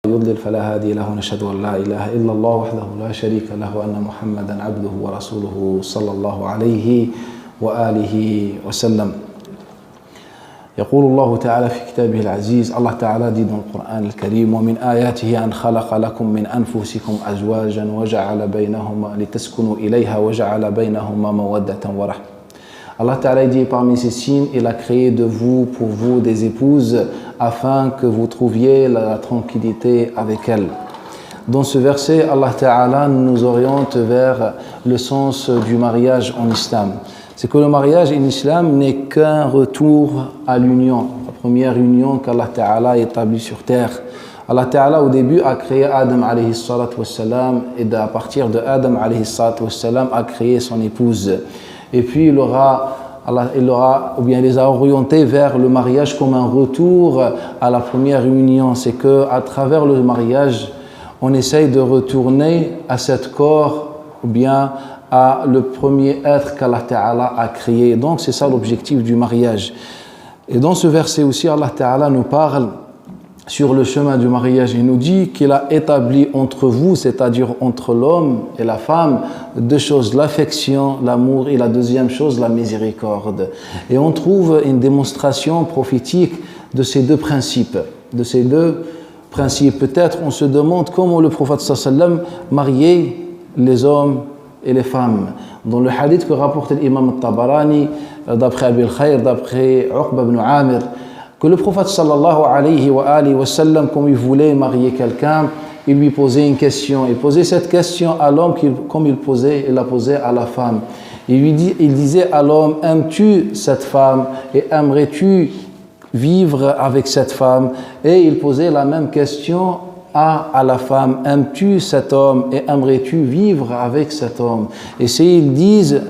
يضلل فلا هادي له نشهد أن لا إله إلا الله وحده لا شريك له وأن محمدا عبده ورسوله صلى الله عليه وآله وسلم. يقول الله تعالى في كتابه العزيز, Allah Ta'ala dit dans le Coran al-Karim, وَمِنْ آيَاتِهِ أَنْ خَلَقَ لَكُم مِّنْ أَنفُسِكُمْ أَزْوَاجًا وَجَعَلَ بَيْنَهُمَا لِتَسْكُنُوا إِلَيْهَا وَجَعَلَ بَيْنَهُمَا مَوَدَّةً وَرَحْمَةً. Allah Ta'ala dit, parmi ces signes, il a créé de vous, pour vous, des épouses, afin que vous trouviez la tranquillité avec elles. Dans ce verset, Allah Ta'ala nous oriente vers le sens du mariage en islam. C'est que le mariage en islam n'est qu'un retour à l'union, la première union qu'Allah Ta'ala a établie sur terre. Allah Ta'ala au début a créé Adam alayhi salatu wassalam, et à partir de Adam alayhi salatu wassalam a créé son épouse. Et puis il les a orientés vers le mariage comme un retour à la première union. C'est qu'à travers le mariage, on essaye de retourner à cet corps ou bien à le premier être qu'Allah Ta'ala a créé. Donc c'est ça l'objectif du mariage. Et dans ce verset aussi, Allah Ta'ala nous parle sur le chemin du mariage. Il nous dit qu'il a établi entre vous, c'est-à-dire entre l'homme et la femme, deux choses, l'affection, l'amour, et la deuxième chose, la miséricorde. Et on trouve une démonstration prophétique de ces deux principes. Peut-être on se demande comment le prophète sallallahu alayhi wa sallam mariait les hommes et les femmes. Dans le hadith que rapporte l'imam al-Tabarani, d'après Abi al-Khayr, d'après Uqba ibn Amir, que le prophète sallallahu alayhi wa sallam, comme il voulait marier quelqu'un, il lui posait une question. Il posait cette question à l'homme comme il la posait à la femme. Il disait à l'homme, aimes-tu cette femme et aimerais-tu vivre avec cette femme? Et il posait la même question à la femme, aimes-tu cet homme et aimerais-tu vivre avec cet homme? Et s'ils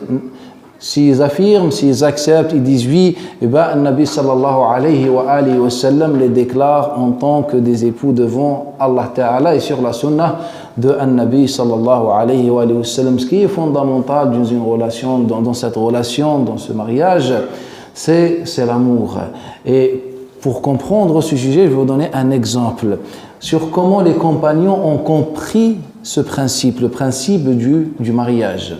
affirment, s'ils acceptent, ils disent oui, et bien le Nabi sallallahu alayhi wa sallam les déclare en tant que des époux devant Allah Ta'ala et sur la sunnah de Nabi sallallahu alayhi wa sallam. Ce qui est fondamental dans une relation, dans cette relation, dans ce mariage, c'est l'amour. Et pour comprendre ce sujet, je vais vous donner un exemple sur comment les compagnons ont compris ce principe, le principe du mariage.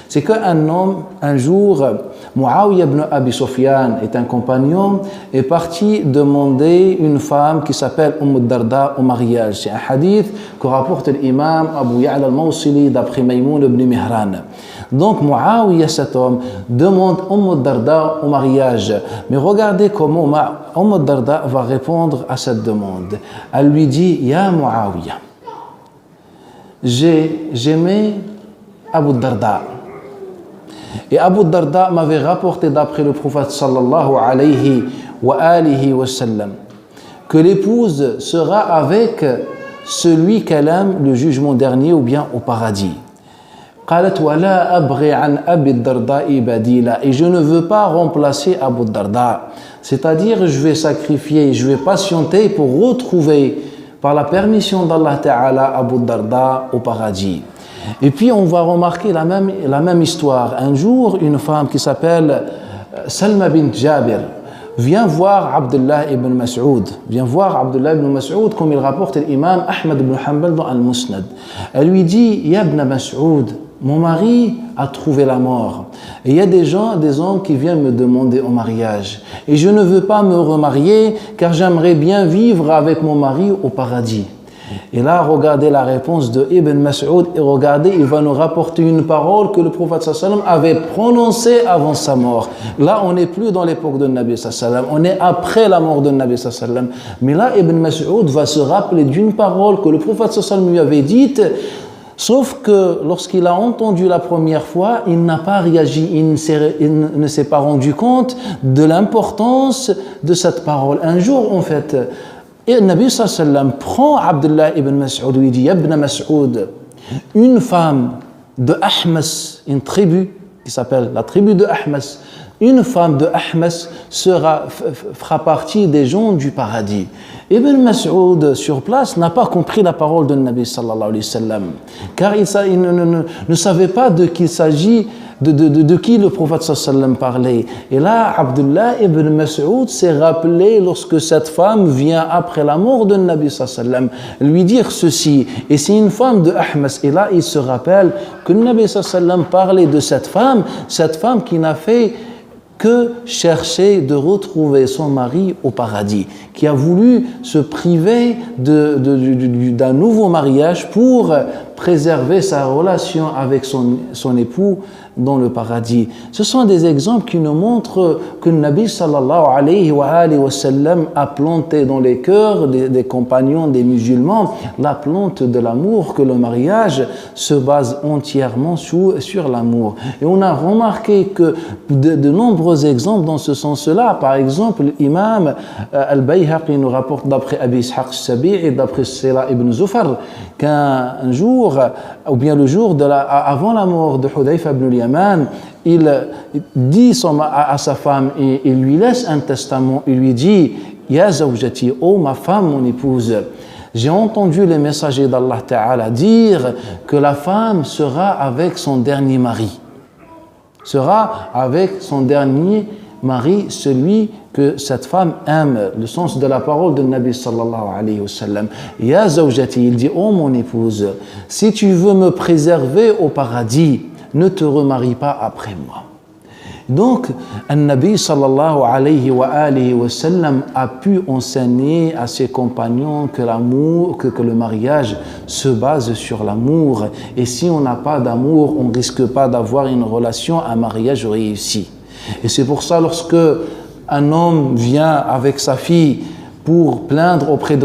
C'est qu'un homme, un jour, Muawiyah ibn Abi Sufyan est un compagnon, est parti demander une femme qui s'appelle Darda au mariage. C'est un hadith que rapporte l'imam Abu Ya'la al-Mawsili d'après Maymoun ibn Mihran. Donc Muawiyah, cet homme, demande Darda au mariage. Mais regardez comment Darda va répondre à cette demande. Elle lui dit, Ya Muawiyah, j'aimais Abu Darda. Et Abu Darda m'avait rapporté d'après le prophète sallallahu alayhi wa sallam que l'épouse sera avec celui qu'elle aime le jugement dernier ou bien au paradis. قالت ولا أبغي عن أبي الدرداء بديلا, et je ne veux pas remplacer Abu Darda, c'est-à-dire je vais sacrifier, je vais patienter pour retrouver par la permission d'Allah Ta'ala Abu Darda au paradis. Et puis on va remarquer la même histoire. Un jour, une femme qui s'appelle Salma bint Jabir vient voir Abdullah ibn Mas'ud. Comme il rapporte l'imam Ahmad ibn Hanbal dans Al-Musnad. Elle lui dit, Ya ibn Mas'ud, mon mari a trouvé la mort. Et il y a des hommes qui viennent me demander en mariage. Et je ne veux pas me remarier car j'aimerais bien vivre avec mon mari au paradis. Et là, regardez la réponse de Ibn Mas'ud et regardez, il va nous rapporter une parole que le prophète sallallahu alayhi wa sallam avait prononcée avant sa mort. Là, on n'est plus dans l'époque de Nabi sallallahu alayhi wa sallam, on est après la mort de Nabi sallallahu alayhi wa sallam. Mais là, Ibn Mas'ud va se rappeler d'une parole que le prophète sallallahu alayhi wa sallam lui avait dite, sauf que lorsqu'il a entendu la première fois, il n'a pas réagi, il ne s'est pas rendu compte de l'importance de cette parole. Un jour, en fait, et le Nabi sallallahu alayhi wa sallam prend Abdullah ibn Mas'ud et lui dit, Ibn Mas'ud, une femme de Ahmas, une tribu qui s'appelle la tribu de Ahmas, une femme de Ahmas fera partie des gens du paradis. Ibn Mas'ud, sur place, n'a pas compris la parole de Nabi sallallahu alayhi wa sallam, car il ne savait pas de qui il s'agit de qui le prophète sallam parlait. Et là, Abdullah ibn Mas'ud s'est rappelé lorsque cette femme vient après la mort de Nabi sallam lui dire ceci. Et c'est une femme de Ahmas. Et là, il se rappelle que Nabi sallam parlait de cette femme qui n'a fait que chercher de retrouver son mari au paradis, qui a voulu se priver d'un nouveau mariage pour préserver sa relation avec son époux dans le paradis. Ce sont des exemples qui nous montrent que le Nabi sallallahu alayhi wa sallam a planté dans les cœurs des compagnons, des musulmans, la plante de l'amour, que le mariage se base entièrement sur l'amour. Et on a remarqué que de nombreux exemples dans ce sens-là. Par exemple, l'imam Al-Bayhaqi nous rapporte d'après Abi Ishaq al-Sabi' et d'après Sila ibn Zufar qu'un jour, ou bien le jour avant la mort de Hudayfa ibn al-Yaman, il dit à sa femme et il lui laisse un testament. Il lui dit: Ya zawjati, oh ma femme, mon épouse, j'ai entendu les messagers d'Allah Ta'ala dire que la femme sera avec son dernier mari. Sera avec son dernier mari, celui que cette femme aime. Le sens de la parole de Nabi sallallahu alayhi wa sallam. Ya zawjati, il dit: oh mon épouse, si tu veux me préserver au paradis, ne te remarie pas après moi. Donc, Nabi sallallahu alayhi wa sallam a pu enseigner à ses compagnons que l'amour, que le mariage se base sur l'amour. Et si on n'a pas d'amour, on ne risque pas d'avoir une relation, un mariage réussi. Et c'est pour ça, lorsque un homme vient avec sa fille pour plaindre auprès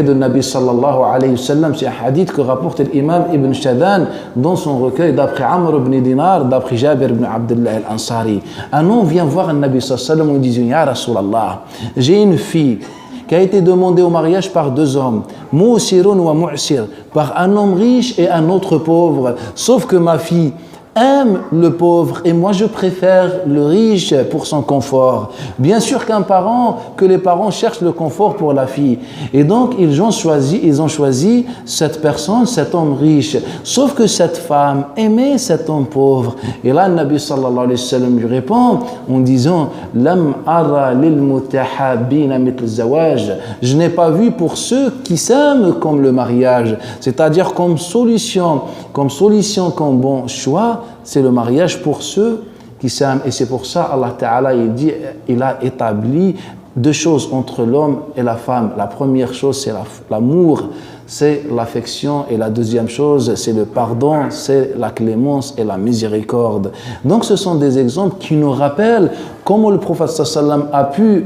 de Nabi sallallahu alayhi wa sallam, c'est un hadith que rapporte l'imam Ibn Shadan dans son recueil d'après Amr ibn Dinar, d'après Jabir ibn Abdullah al-Ansari. Un homme vient voir un Nabi sallallahu alayhi wa sallam et lui dit: Ya Rasulallah, j'ai une fille qui a été demandée au mariage par deux hommes, Mu'sirun wa Mu'sir, par un homme riche et un autre pauvre, sauf que ma fille aime le pauvre et moi je préfère le riche pour son confort. Bien sûr que les parents cherchent le confort pour la fille, et donc ils ont choisi cette personne, cet homme riche, sauf que cette femme aimait cet homme pauvre. Et là le Nabi sallallahu alayhi wa sallam lui répond en disant: Lam ara lil mutahabbina mithl zawaj, je n'ai pas vu pour ceux qui s'aiment comme le mariage, c'est-à-dire comme solution, comme bon choix, c'est le mariage pour ceux qui s'aiment. Et c'est pour ça Allah Ta'ala il a établi deux choses entre l'homme et la femme. La première chose, c'est l'amour, c'est l'affection, et la deuxième chose, c'est le pardon, c'est la clémence et la miséricorde. Donc ce sont des exemples qui nous rappellent comment le prophète sallam a pu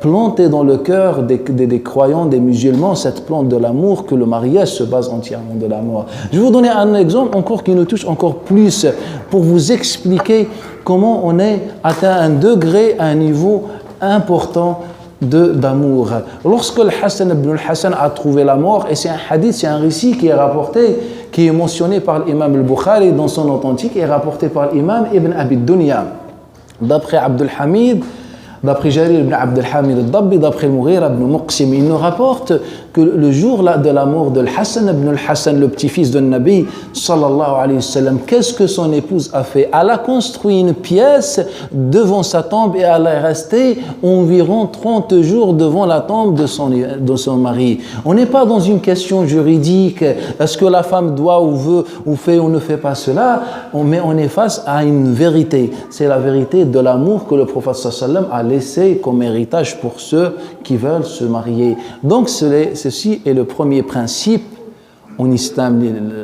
planter dans le cœur des croyants, des musulmans, cette plante de l'amour, que le mariage se base entièrement de l'amour. Je vais vous donner un exemple encore qui nous touche encore plus pour vous expliquer comment on est atteint un degré, un niveau important d'amour. Lorsque le Hassan ibn al-Hassan a trouvé la mort, et c'est un hadith, c'est un récit qui est rapporté, qui est mentionné par l'imam al-Bukhari dans son authentique, et rapporté par l'imam Ibn Abi Dunya, d'après Abdul Hamid, d'après Jarir ibn Abdul Hamid al-Dabbi, d'après Mughira ibn Muqsim. Il nous rapporte que le jour de la mort de Hassan ibn al-Hassan, le petit-fils de Nabi sallallahu alayhi wa sallam, qu'est-ce que son épouse a fait? Elle a construit une pièce devant sa tombe et elle est restée environ 30 jours devant la tombe de son mari. On n'est pas dans une question juridique, est-ce que la femme doit ou veut ou fait ou ne fait pas cela, mais on est face à une vérité. C'est la vérité de l'amour que le prophète sallallahu alayhi wa sallam a laissé comme héritage pour ceux qui veulent se marier. Donc ceci est le premier principe en islam,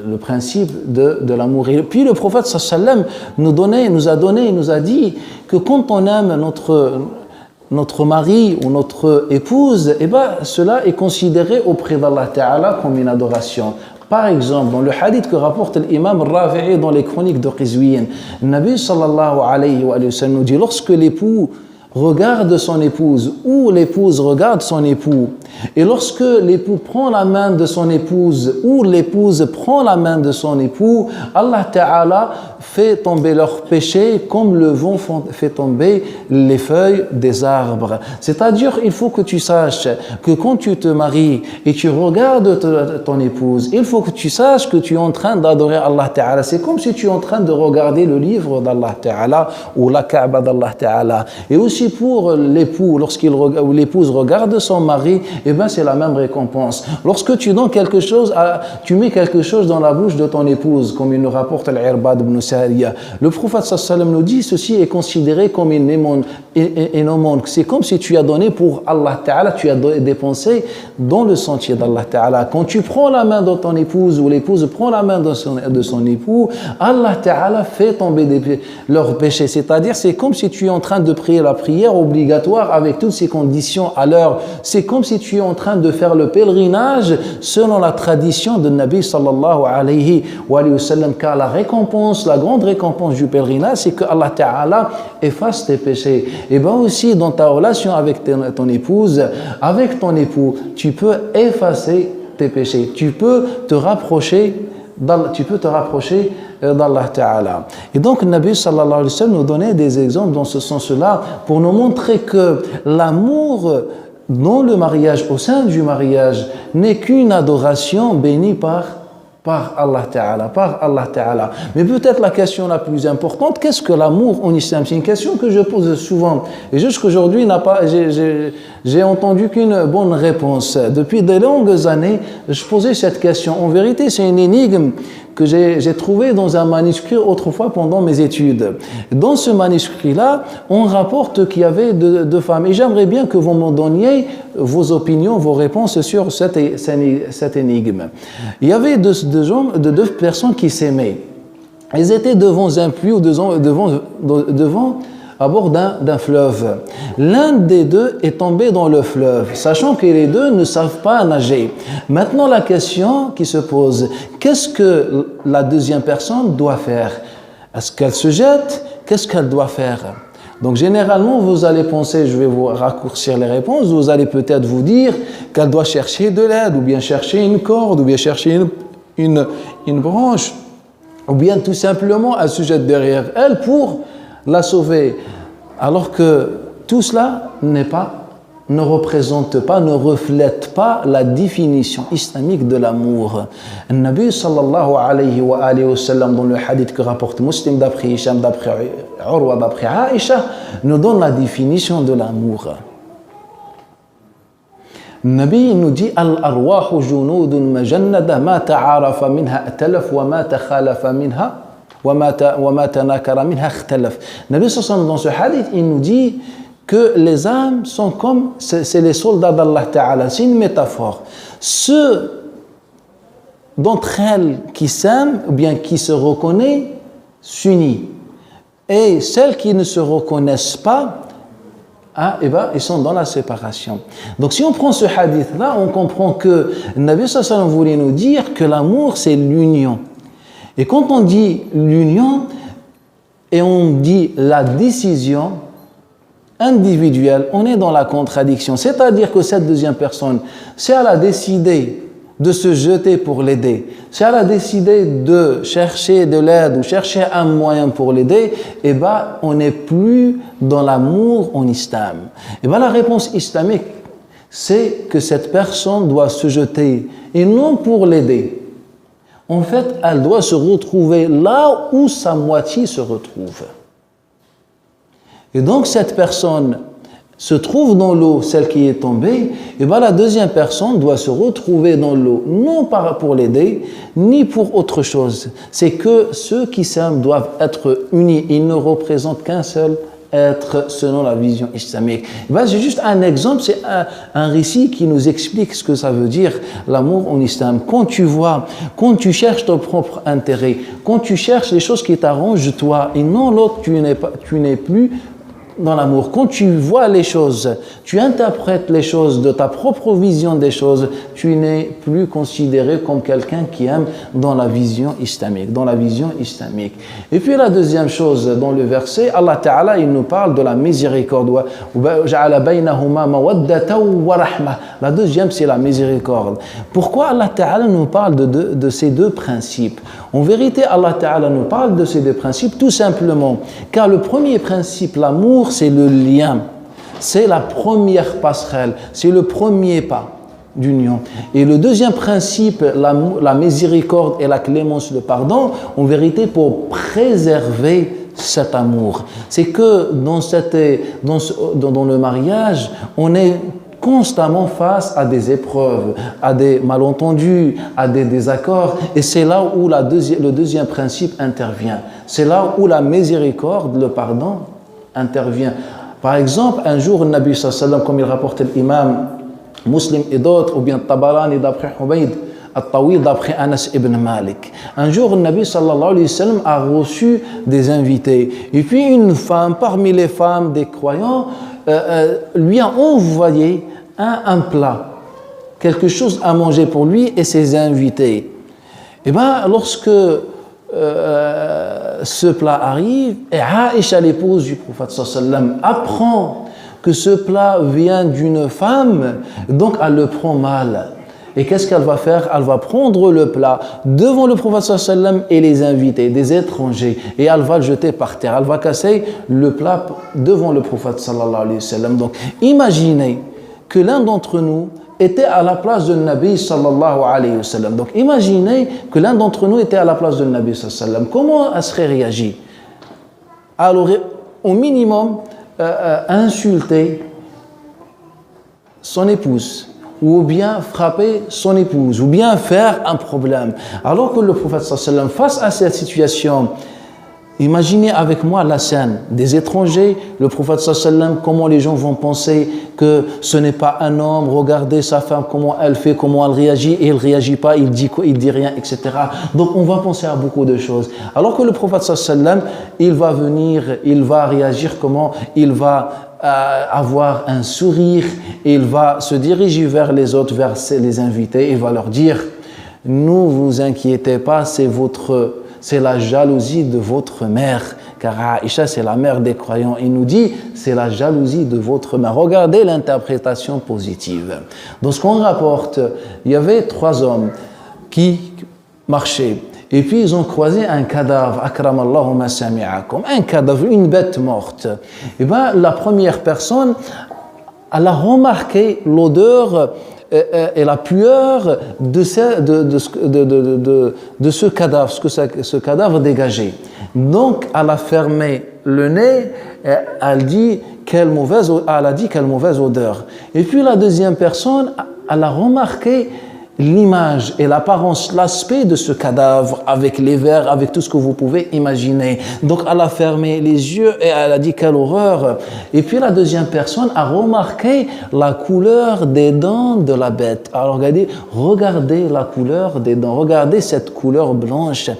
le principe de l'amour. Et puis le prophète sallallahu alayhi wa sallam nous a dit que quand on aime notre mari ou notre épouse, eh ben, cela est considéré auprès d'Allah Ta'ala comme une adoration. Par exemple, dans le hadith que rapporte l'imam Rafi'i dans les chroniques de Qizwin, le Nabi sallallahu alayhi wa sallam nous dit: lorsque l'époux regarde son épouse ou l'épouse regarde son époux, et lorsque l'époux prend la main de son épouse ou l'épouse prend la main de son époux, Allah Ta'ala fait tomber leurs péchés comme le vent fait tomber les feuilles des arbres. C'est-à-dire, il faut que tu saches que quand tu te maries et tu regardes ton épouse, il faut que tu saches que tu es en train d'adorer Allah Ta'ala. C'est comme si tu es en train de regarder le livre d'Allah Ta'ala ou la Kaaba d'Allah Ta'ala. Et aussi pour l'époux, ou l'épouse regarde son mari, eh bien c'est la même récompense. Lorsque tu donnes quelque chose, tu mets quelque chose dans la bouche de ton épouse, comme il nous rapporte l'Irbad ibn Sariya. Le prophète sallallahu alayhi wa sallam nous dit, ceci est considéré comme une aumône. C'est comme si tu as donné pour Allah Ta'ala, tu as dépensé dans le sentier d'Allah Ta'ala. Quand tu prends la main de ton épouse ou l'épouse prend la main de son époux, Allah Ta'ala fait tomber leurs péchés. C'est-à-dire, c'est comme si tu es en train de prier la prière obligatoire avec toutes ces conditions à l'heure. C'est comme si tu es en train de faire le pèlerinage selon la tradition de Nabi sallallahu alayhi wa sallam, car la grande récompense du pèlerinage, c'est que Allah Ta'ala efface tes péchés. Et bien aussi, dans ta relation avec ton épouse, avec ton époux, tu peux effacer tes péchés. Tu peux te rapprocher d'Allah Ta'ala. Et donc, Nabi sallallahu alayhi wa sallam nous donnait des exemples dans ce sens-là pour nous montrer que l'amour dans le mariage, au sein du mariage, n'est qu'une adoration bénie par Allah Ta'ala. Mais peut-être la question la plus importante, qu'est-ce que l'amour en islam? C'est une question que je pose souvent. Et jusqu'aujourd'hui, j'ai entendu qu'une bonne réponse. Depuis de longues années, je posais cette question. En vérité, c'est une énigme que j'ai trouvée dans un manuscrit autrefois pendant mes études. Dans ce manuscrit-là, on rapporte qu'il y avait deux femmes. Et j'aimerais bien que vous me donniez vos opinions, vos réponses sur cette énigme. Il y avait deux personnes qui s'aimaient. Elles étaient devant un puits ou devant à bord d'un fleuve. L'un des deux est tombé dans le fleuve, sachant que les deux ne savent pas nager. Maintenant, la question qui se pose, qu'est-ce que la deuxième personne doit faire? Est-ce qu'elle se jette? Qu'est-ce qu'elle doit faire? Donc, généralement, vous allez penser, je vais vous raccourcir les réponses, vous allez peut-être vous dire qu'elle doit chercher de l'aide, ou bien chercher une corde, ou bien chercher une branche, ou bien tout simplement elle se jette derrière elle pour la sauver. Alors que tout cela ne représente pas, ne reflète pas la définition islamique de l'amour. Le Nabi sallallahu alayhi wa sallam, dans le hadith que rapporte Muslim d'après Hisham, d'après Urwa, d'après Aïcha, nous donne la définition de l'amour. Le Nabi nous dit Al-arwahu junudun majannada ma ta'arafa minha atalaf wa ma takhalafa minha wa ma tanakara minha ikhtalaf. Le Nabi sallallahu dans ce hadith, il nous dit que les âmes sont comme, c'est les soldats d'Allah Ta'ala. C'est une métaphore. Ceux d'entre elles qui s'aiment, ou bien qui se reconnaissent, s'unissent. Et celles qui ne se reconnaissent pas, ils sont dans la séparation. Donc si on prend ce hadith-là, on comprend que le Nabi sallallahu alayhi wa sallam voulait nous dire que l'amour, c'est l'union. Et quand on dit l'union, et on dit la décision individuelle, on est dans la contradiction. C'est-à-dire que cette deuxième personne, si elle a décidé de se jeter pour l'aider, si elle a décidé de chercher de l'aide ou chercher un moyen pour l'aider, on n'est plus dans l'amour en islam. La réponse islamique, c'est que cette personne doit se jeter, et non pour l'aider. En fait, elle doit se retrouver là où sa moitié se retrouve. Et donc, cette personne se trouve dans l'eau, celle qui est tombée, la deuxième personne doit se retrouver dans l'eau, non pas pour l'aider, ni pour autre chose. C'est que ceux qui s'aiment doivent être unis. Ils ne représentent qu'un seul être selon la vision islamique. C'est juste un exemple, c'est un récit qui nous explique ce que ça veut dire l'amour en islam. Quand tu cherches ton propre intérêt, quand tu cherches les choses qui t'arrangent toi et non l'autre, tu n'es plus dans l'amour. Quand tu vois les choses, tu interprètes les choses de ta propre vision des choses, tu n'es plus considéré comme quelqu'un qui aime dans la vision islamique, Et puis la deuxième chose, dans le verset, Allah Ta'ala, il nous parle de la miséricorde. La deuxième, c'est la miséricorde. Pourquoi Allah Ta'ala nous parle de ces deux principes? En vérité, Allah Ta'ala nous parle de ces deux principes tout simplement, car le premier principe, l'amour, c'est le lien. C'est la première passerelle, c'est le premier pas d'union. Et le deuxième principe, la miséricorde et la clémence, le pardon, en vérité, pour préserver cet amour. C'est que dans le mariage, on est constamment face à des épreuves, à des malentendus, à des désaccords. Et c'est là où le deuxième principe intervient. C'est là où la miséricorde, le pardon, intervient. Par exemple, un jour, le Nabi sallallahu alayhi wa sallam, comme il rapportait l'imam Muslim et d'autres, ou bien Tabarani d'après Humayd, At-Tawil d'après Anas ibn Malik. Un jour, le Nabi sallallahu alayhi wa sallam a reçu des invités. Et puis une femme, parmi les femmes des croyants, lui a envoyé un plat, quelque chose à manger pour lui et ses invités. Et bien, lorsque ce plat arrive, et Aïcha, l'épouse du prophète sallallahu alayhi wa sallam, apprend que ce plat vient d'une femme, donc elle le prend mal. Et qu'est-ce qu'elle va faire? Elle va prendre le plat devant le prophète sallallahu alayhi wa sallam et les invités, des étrangers, et elle va le jeter par terre. Elle va casser le plat devant le prophète sallallahu alayhi wa sallam. Donc, imaginez que l'un d'entre nous était à la place de Nabi sallallahu alayhi wa sallam. Donc, imaginez que l'un d'entre nous était à la place de Nabi sallallahu alayhi wa sallam. Comment elle serait réagi? Elle aurait au minimum insulté son épouse, ou bien frapper son épouse, ou bien faire un problème. Alors que le prophète sallallahu alayhi wa sallam, face à cette situation, imaginez avec moi la scène des étrangers, le prophète sallallahu alayhi wa sallam, comment les gens vont penser que ce n'est pas un homme, regardez sa femme, comment elle fait, comment elle réagit, et il ne réagit pas, il dit quoi, il dit rien, etc. Donc on va penser à beaucoup de choses. Alors que le prophète sallallahu alayhi wa sallam, il va venir, il va réagir comment? Il va avoir un sourire, il va se diriger vers les autres, vers les invités, il va leur dire: ne vous inquiétez pas, c'est la jalousie de votre mère, car Aïcha c'est la mère des croyants. Il nous dit: c'est la jalousie de votre mère. Regardez l'interprétation positive. Dans ce qu'on rapporte, il y avait 3 hommes qui marchaient. Et puis ils ont croisé un cadavre, akramallahu ma sami'akum, un cadavre, une bête morte. Et bien la première personne, elle a remarqué l'odeur et la pueur de ce cadavre, ce que ce cadavre dégageait. Donc elle a fermé le nez, et elle a dit quelle mauvaise odeur. Et puis la deuxième personne, elle a remarqué l'image et l'apparence, l'aspect de ce cadavre avec les vers, avec tout ce que vous pouvez imaginer. Donc elle a fermé les yeux et elle a dit quelle horreur. Et puis la deuxième personne a remarqué la couleur des dents de la bête. Alors regardez la couleur des dents, regardez cette couleur blanche.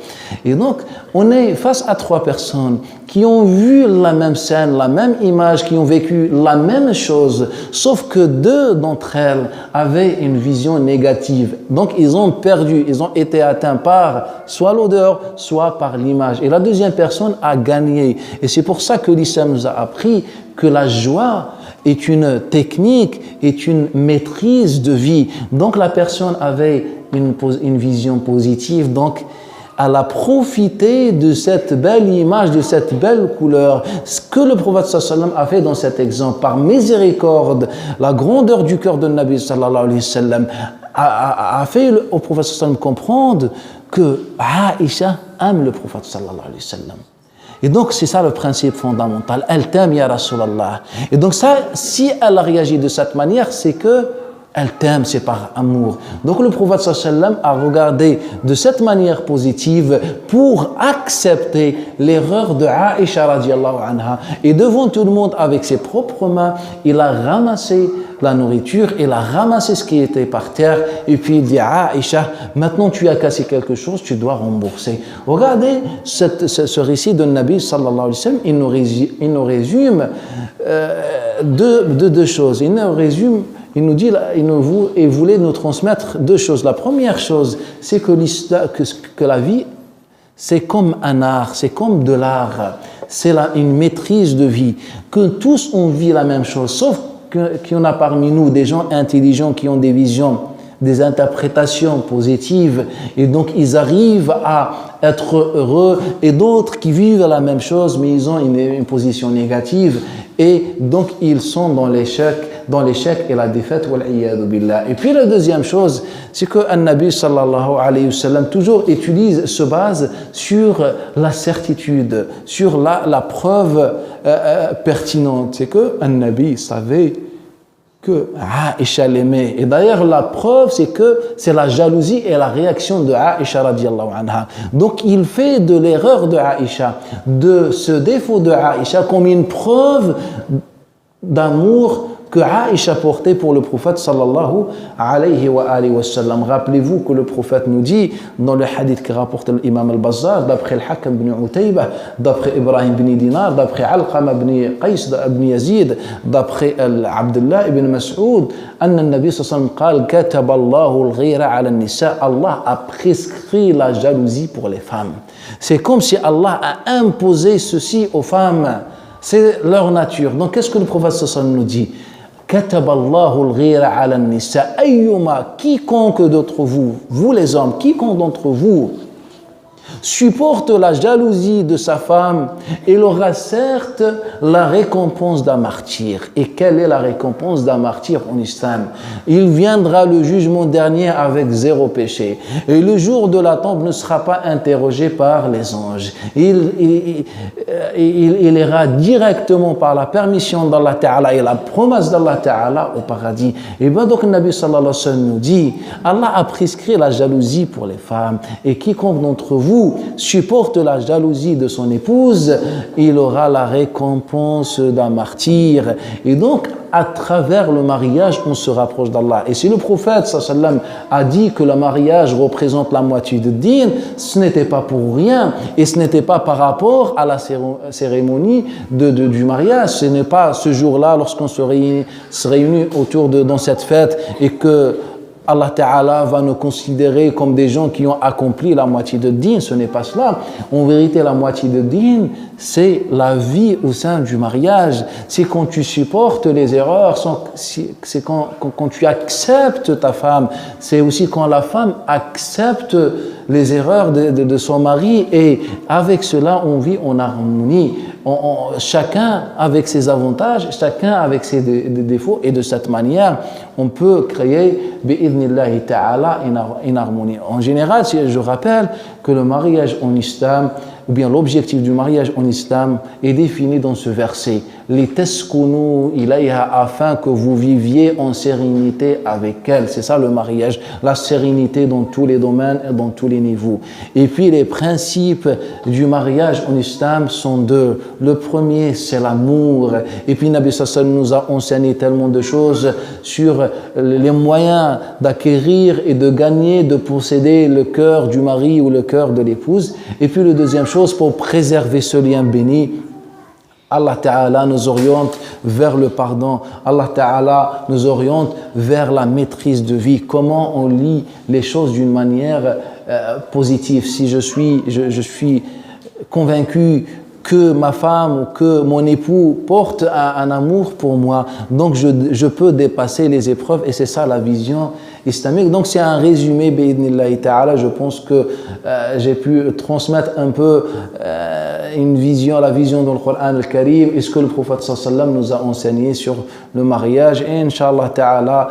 Et donc on est face à 3 personnes qui ont vu la même scène, la même image, qui ont vécu la même chose, sauf que 2 d'entre elles avaient une vision négative. Donc ils ont perdu, ils ont été atteints par soit l'odeur, soit par l'image. Et la deuxième personne a gagné. Et c'est pour ça que l'islam nous a appris que la joie est une technique, est une maîtrise de vie. Donc la personne avait une vision positive, donc elle a profité de cette belle image, de cette belle couleur. Ce que le prophète sallallahu alayhi wa sallam a fait dans cet exemple, par miséricorde, la grandeur du cœur de Nabi sallallahu alayhi wa sallam, a fait au prophète sallallahu alayhi wa sallam comprendre que Aïcha aime le prophète sallallahu alayhi wa sallam. Et donc c'est ça le principe fondamental. Elle t'aime, ya Rasulallah. Et donc ça, si elle a réagi de cette manière, c'est que elle t'aime, c'est par amour. Donc le prophète sallallahu alayhi wa sallam a regardé de cette manière positive pour accepter l'erreur de Aïcha radiallahu anha. Et devant tout le monde, avec ses propres mains, il a ramassé la nourriture, il a ramassé ce qui était par terre, et puis il dit à Aïcha: maintenant tu as cassé quelque chose, tu dois rembourser. Regardez ce récit de Nabi sallallahu alayhi wa sallam, il nous résume deux choses. Il nous résume il nous dit, il voulait nous transmettre deux choses. La première chose, c'est que la vie, c'est comme un art, c'est comme de l'art, c'est une maîtrise de vie, que tous on vit la même chose, sauf qu'il y en a parmi nous des gens intelligents qui ont des visions, des interprétations positives, et donc ils arrivent à être heureux, et d'autres qui vivent la même chose, mais ils ont une position négative, et donc ils sont dans l'échec et la défaite, wal-iyadu billah. Et puis la deuxième chose, c'est que le Nabi sallallahu alayhi wa sallam toujours se base sur la certitude, sur la preuve pertinente. C'est que le Nabi savait que Aïcha l'aimait. Et d'ailleurs, la preuve, c'est la jalousie et la réaction de Aïcha radiallahu anha. Donc, il fait de l'erreur de Aïcha, de ce défaut de Aïcha, comme une preuve d'amour que Aïcha portait pour le prophète sallallahu alayhi wa sallam. Rappelez-vous que le prophète nous dit dans le hadith que rapporte l'imam al-Bazzar, d'après al-Hakam ibn Utaybah, d'après Ibrahim ibn Dinar, d'après Alqama ibn Qais ibn Yazid, d'après Abdullah ibn Mas'ud, anna al-Nabi sallallahu alayhi wa sallam qala kataba Allahu al-ghayra ala an-nisa. Allah a prescrit la jalousie pour les femmes. C'est comme si Allah a imposé ceci aux femmes. C'est leur nature. Donc qu'est-ce que le prophète sallallahu alayhi wa sallam nous dit? Kataballahu al-ghira ala an-nisa ayyuma, quiconque d'entre vous, vous les hommes, quiconque d'entre vous supporte la jalousie de sa femme, il aura certes la récompense d'un martyr. Et quelle est la récompense d'un martyr en islam? Il viendra le jugement dernier avec 0 péché. Et le jour de la tombe ne sera pas interrogé par les anges. Il ira directement par la permission d'Allah Ta'ala et la promesse d'Allah Ta'ala au paradis. Et bien donc le Nabi sallallahu alayhi wa sallam nous dit, Allah a prescrit la jalousie pour les femmes. Et quiconque d'entre vous supporte la jalousie de son épouse, il aura la récompense d'un martyr. Et donc, à travers le mariage, on se rapproche d'Allah. Et si le prophète sallallahu alayhi wa sallam a dit que le mariage représente la moitié de din, ce n'était pas pour rien. Et ce n'était pas par rapport à la cérémonie du mariage. Ce n'est pas ce jour-là, lorsqu'on se réunit autour dans cette fête et que Allah Ta'ala va nous considérer comme des gens qui ont accompli la moitié de din. Ce n'est pas cela. En vérité, la moitié de din, c'est la vie au sein du mariage. C'est quand tu supportes les erreurs, c'est quand tu acceptes ta femme. C'est aussi quand la femme accepte les erreurs de son mari, et avec cela, on vit en harmonie. Chacun avec ses avantages, chacun avec ses défauts, et de cette manière, on peut créer bi'idhnillahi ta'ala une harmonie. En général, je rappelle que le mariage en islam, ou bien l'objectif du mariage en islam est défini dans ce verset. Litaskunu ilayha, afin que vous viviez en sérénité avec elle. C'est ça le mariage, la sérénité dans tous les domaines et dans tous les niveaux. Et puis les principes du mariage en islam sont deux. Le premier, c'est l'amour. Et puis Nabi sallallahu alayhi wa sallam nous a enseigné tellement de choses sur les moyens d'acquérir et de gagner, de posséder le cœur du mari ou le cœur de l'épouse. Et puis la deuxième chose, pour préserver ce lien béni, Allah Ta'ala nous oriente vers le pardon. Allah Ta'ala nous oriente vers la maîtrise de vie. Comment on lit les choses d'une manière positive. Si je suis convaincu que ma femme ou que mon époux porte un amour pour moi, donc je peux dépasser les épreuves, et c'est ça la vision islamique. Donc c'est un résumé bi'idhnillahi ta'ala. Je pense que j'ai pu transmettre un peu la vision dans le Coran al-Karim, et ce que le prophète sallallahu alayhi wa sallam nous a enseigné sur le mariage. Et Inch'Allah ta'ala,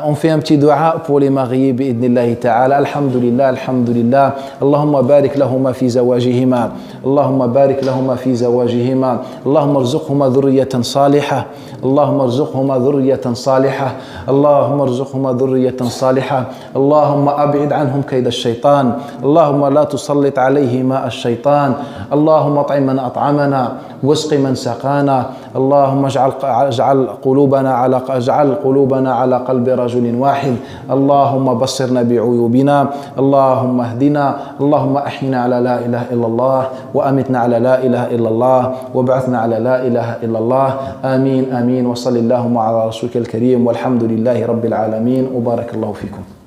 on fait un petit dua pour les mariés bi'idhnillahi ta'ala. Alhamdulillah, alhamdulillah. Allahumma barik lahuma fi zawajihima. Allahumma barik lahuma fi zawajihima. Allahumma arzuqhuma dhurriyatan salihah. Allahumma arzuqhuma dhurriyatan salihah. Allahumma arzuqhuma dhurriyatan صالحة. اللهم أبعد عنهم كيد الشيطان. اللهم لا تسلط عليهما الشيطان. اللهم اطعم من أطعمنا واسق من سقانا. اللهم اجعل قلوبنا على قلب قلب رجل واحد. اللهم بصرنا بعيوبنا، اللهم اهدنا، اللهم أحينا على لا إله إلا الله، وأمتنا على لا إله إلا الله، وابعثنا على لا إله إلا الله. آمين آمين. وصل اللهم على رسولك الكريم، والحمد لله رب العالمين، وبارك الله فيكم.